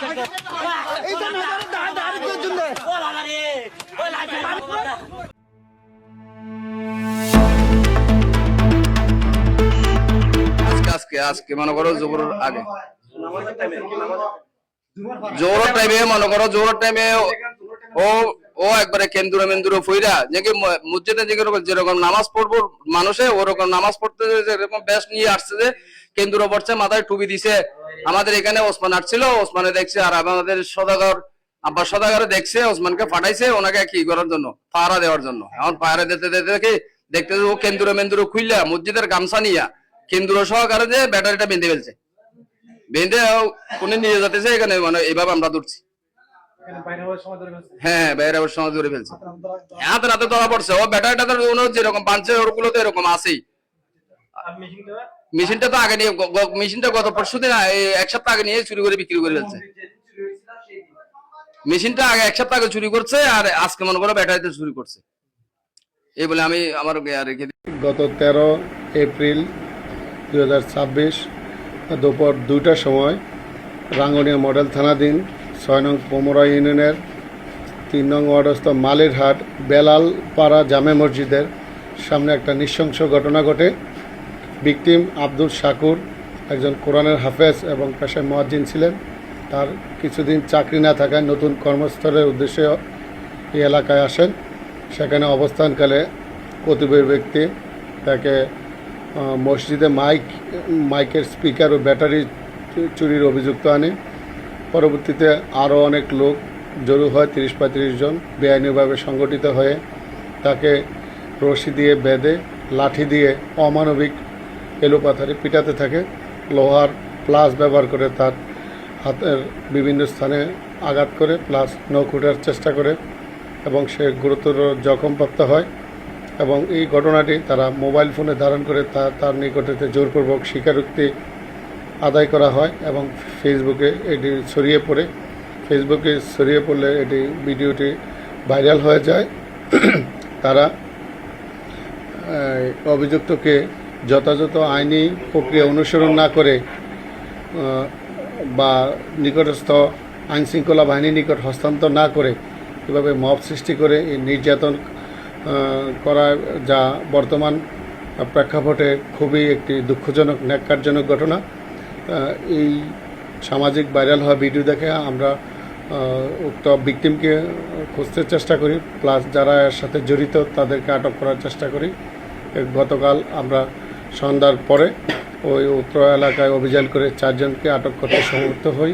আজকে মনে করো জোহরের আগে জোহরের টাইমে মনে করো জোহরের টাইমে ও একবারে কেন্দ্র মেন্দুর ফইরা যে মসজিদে যেরকম নামাজ পড়বো মানুষে ওরকম নামাজ পড়তে যেরকম বেশ নিয়ে আসছে যে কেন্দ্র পড়ছে মাথায় টুপি দিছে। আমাদের এখানে ওসমান আসছিল, ওসমানে দেখছে আর আমাদের সদাগর আব্বা সদাগরে দেখছে ওসমানকে পাঠাইছে ওনাকে কি করার জন্য, পাহারা দেওয়ার জন্য। এখন পাহারা দিতে দিতে দেখতে ও কেন্দ্র মেন্দুর খুইলা মসজিদের গামছা নিয়া কেন্দ্র সহকারে যে ব্যাটারিটা বেঁধে ফেলছে, বেঁধে কোনে নিয়ে যেতেছে এখানে মানে এইভাবে আমরা ধরছি। হ্যাঁ বাইরে আবার সময় ধরে ফেলছে, হাতে হাতে ধরা পড়ছে। ও ব্যাটারিটা যেরকম বানছে ওরগুলো তো এরকম আছেই। মেশিনটা তো আগে নিয়ে মেশিনটা গত পরশু দিন এক সপ্তাহ আগে নিয়ে চুরি করে বিক্রি করে ফেলছে। মেশিনটা আগে এক সপ্তাহ আগে চুরি করছে আর আজকে মনে করো ব্যাটারিতে চুরি করছে। এই বলে আমি আমার রেখে দিই। গত 13 এপ্রিল 2026 দুপুর 2টার সময় রাঙ্গুনিয়া মডেল থানাধীন 6 নং পোমরা ইউনিয়নের 3 নং ওয়ার্ডস্থ মালিরহাট বেলালপাড়া জামে মসজিদের সামনে একটা নৃশংস ঘটনা ঘটে। ভিকটিম আব্দুল শাকুর একজন কোরআনের হাফেজ এবং পেশায় মুয়াজ্জিন ছিলেন। তার কিছুদিন চাকরি না থাকায় নতুন কর্মস্থলের উদ্দেশ্যে এই এলাকায় আসেন। সেখানে অবস্থানকালে কতিপয় ব্যক্তি তাকে মসজিদে মাইকের স্পিকার ও ব্যাটারি চুরির অভিযুক্ত আনে। পরবর্তীতে আরও অনেক লোক জড়ো হয়, 30-35 জন বেআইনিভাবে সংগঠিত হয়ে তাকে রশি দিয়ে বেঁধে লাঠি দিয়ে অমানবিক এলোপাথারি পিটাতে থাকে। লোহার প্লাস ব্যবহার করে তার হাতের বিভিন্ন স্থানে আঘাত করে প্লাস নখ ওঠার চেষ্টা করে এবং সে গুরুতর জখমপ্রাপ্ত হয়। এবং এই ঘটনাটি তারা মোবাইল ফোনে ধারণ করে তার নিকটে জোরপূর্বক স্বীকারোক্তি আদায় করা হয় এবং ফেসবুকে এটি ছড়িয়ে পড়লে এটি ভিডিওটি ভাইরাল হয়ে যায়। তারা অভিযুক্তকে যথাযথ আইনি প্রক্রিয়া অনুসরণ না করে বা নিকটস্থ আইনশৃঙ্খলা বাহিনীর নিকট হস্তান্তর না করে কীভাবে মব সৃষ্টি করে এই নির্যাতন করা, যা বর্তমান প্রেক্ষাপটে খুবই একটি দুঃখজনক ন্যাক্কারজনক ঘটনা। এই সামাজিক ভাইরাল হওয়া ভিডিও দেখে আমরা উক্ত ভিকটিমকে খুঁজতে চেষ্টা করি, প্লাস যারা এর সাথে জড়িত তাদেরকে আটক করার চেষ্টা করি। গতকাল আমরা সন্ধ্যার পরে ওই উত্তর এলাকায় অভিযান করে 4 জনকে আটক করতে সমর্থ হই।